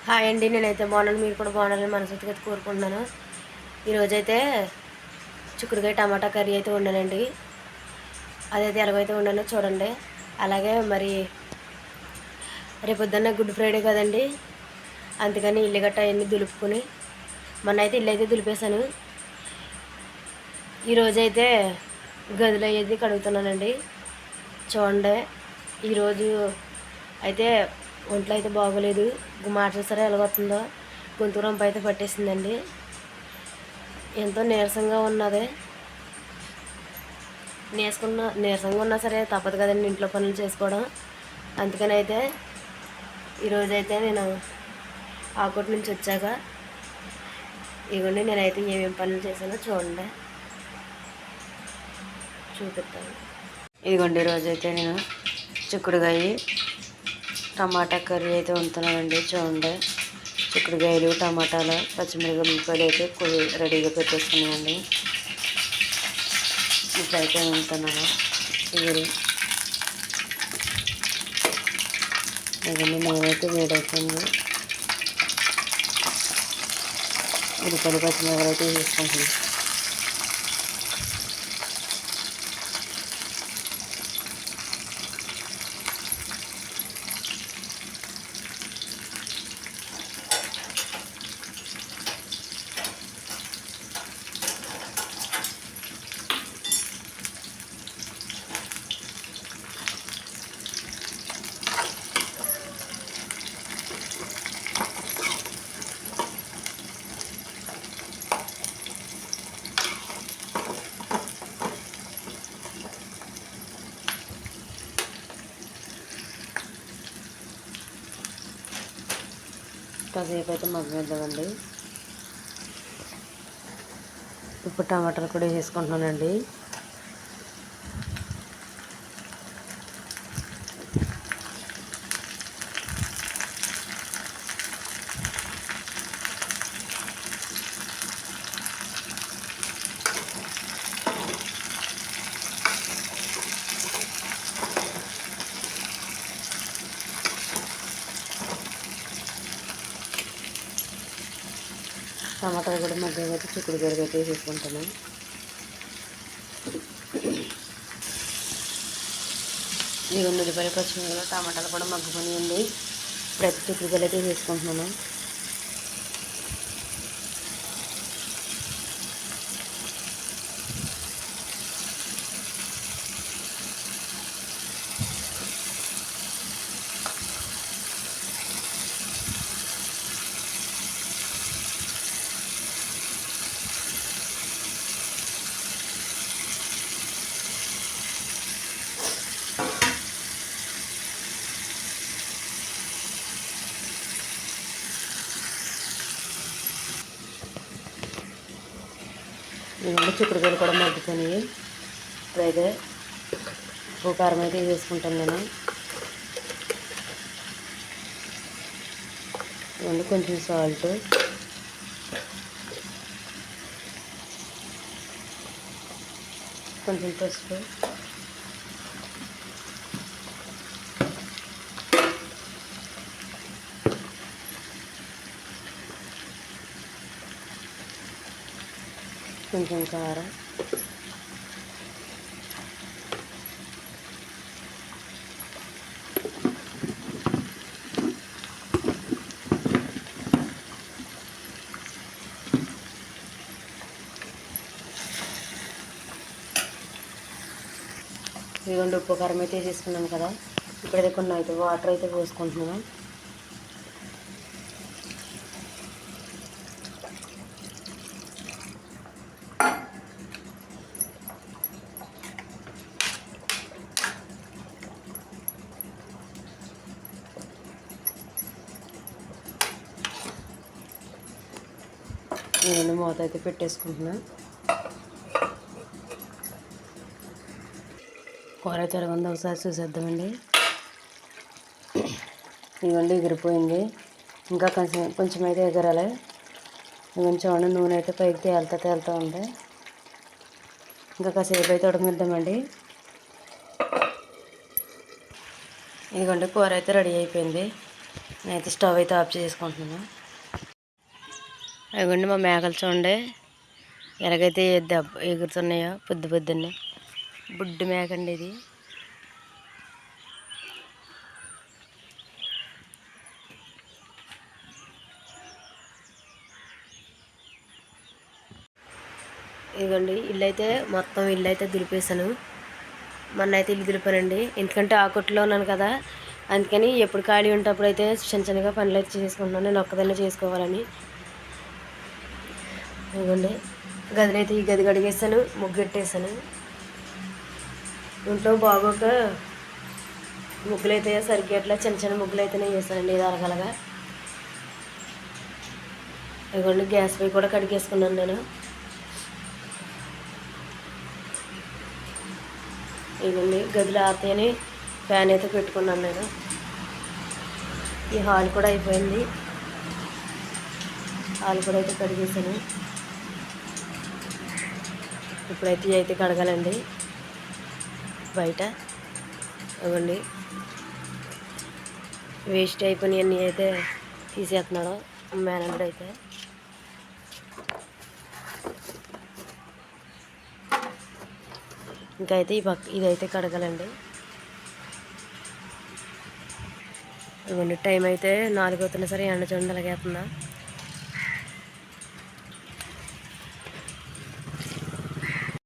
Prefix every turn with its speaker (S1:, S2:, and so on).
S1: Hi అండి, నేనైతే బాగున్నాను. మీరు కూడా బాగున్నారని మనస్ఫూర్తిగా కోరుకుంటున్నాను. ఈరోజైతే చిక్కుడుకాయ టమాటా కర్రీ అయితే వండానండి. అదైతే ఎలాగైతే వండానో చూడండి. అలాగే మరి రేపొద్దున్న గుడ్ ఫ్రైడే కదండి, అందుకని ఇల్లు గట్ట అవన్నీ దులుపుకొని మొన్న అయితే ఇల్లు అయితే దులిపేశాను. ఈరోజైతే గదిలో అయ్యేది కడుగుతున్నానండి. చూడండి, ఈరోజు అయితే ఒంట్లో అయితే బాగోలేదు. మాట చూసారా ఎలాగొస్తుందో, గొంతు రంపు అయితే పట్టేసిందండి. ఎంతో నీరసంగా ఉన్నది. నీరసంగా ఉన్నా సరే తప్పదు కదండి ఇంట్లో పనులు చేసుకోవడం. అందుకని అయితే ఈరోజైతే నేను ఆకోటి నుంచి వచ్చాక ఇదిగోండి నేనైతే ఏమేమి పనులు చేశానో చూడండి, చూపిస్తాను. ఇదిగోండి ఈరోజైతే నేను చిక్కుడుకాయ టమాటా కర్రీ అయితే వండుతున్నానండి. చూడండి, చిక్కుడుకాయలు టమాటాలు పచ్చిమిరపకాయలు అయితే రెడీగా పెట్టేసుకున్నానండి. ఇప్పుడైతే వండుతున్నాను. ఇవన్నీ నేనైతే వేడవుతుంది. ఉల్లిపాయలు పచ్చిమిరపకాయలు అయితే వేసుకుంటున్నాను. కాసేపు అయితే మగ్గనిద్దామండి. ఇప్పుడు టమాటాలు కూడా వేసుకుంటున్నానండి. టమాటాలు కూడా మగ్గగా అయితే చిక్కుడుకాయలు అయితే వేసుకుంటాను. ఈ ఉల్లిపాయ పచ్చిమిరపకాయలు టమాటాలు కూడా మగ్గుకొనియండి. ఇప్పుడైతే చిక్కుడుకాయలు అయితే వేసుకుంటున్నాను. ఇవన్నీ చిక్కుడుకాయలు కూడా మగ్గుకొని ఇప్పుడైతే ఉప్పు కారం అయితే వేసుకుంటాను నేను. ఇవన్నీ కొంచెం సాల్ట్, కొంచెం పసుపు, కొంచెం కారం, ఇదిగోండి ఉప్పు కారం అయితే వేసేసుకున్నాను కదా. ఇప్పుడైతే కొన్ని అయితే వాటర్ అయితే పోసుకుంటున్నాను. నేను మూత అయితే పెట్టేసుకుంటున్నాను. కూర అయితే ఎలాగుందో ఒకసారి చూసేద్దామండి. ఇదిగోండి ఎగిరిపోయింది. ఇంకా కొంచెం అయితే ఎగరాలి. ఇవన్నీ చూడండి, నూనె అయితే పైకి తేలుతూ ఉంది. ఇంకా కాసేపు అయితే ఉడకనిద్దామండి. ఇదిగోండి కూర అయితే రెడీ అయిపోయింది. నేనైతే స్టవ్ అయితే ఆఫ్ చేసుకుంటున్నాను. అదిగోండి మా మేకలు చూడండి ఎలాగైతే ఎగురుతున్నాయో పొద్దున్నే. బుడ్డి మేక అండి ఇది. ఇదిగోండి మొత్తం ఇల్లు అయితే దులిపేశాను. మొన్న అయితే ఇల్లు దులిపానండి, ఎందుకంటే ఆ కొట్టులో ఉన్నాను కదా, అందుకని ఎప్పుడు ఖాళీ ఉంటప్పుడు అయితే చిన్నగా పనులు అయితే చేసుకుంటున్నాను, నేను ఒక్కదాన్నే చేసుకోవాలని. ఇదిగోండి గదినైతే ఈ గది కడిగేసాను, ముగ్గెట్టేసాను. ఇంట్లో బాగోక ముగ్గులు అయితే సరిగ్గా అట్లా చిన్న ముగ్గులు అయితేనే వేసానండి ఇది అరగలగా. ఇదిగోండి గ్యాస్ పై కూడా కడిగేసుకున్నాను నేను. ఇదిగోండి గదిలో ఆతని ఫ్యాన్ అయితే పెట్టుకున్నాను నేను. ఈ హాల్ కూడా అయిపోయింది, హాల్ కూడా అయితే కడిగేసాను. ఇప్పుడైతే ఇవి అయితే కడగాలండి బయట. ఇవ్వండి వేస్ట్ అయిపోయినవన్నీ అయితే తీసేస్తున్నాడు మేనేజర్ అయితే. ఇంకా అయితే ఈ పక్క ఇదైతే కడగాలండి. ఇవ్వండి టైం అయితే 4 అవుతున్నా సరే ఎండ చూడండి అలాగేస్తుందా.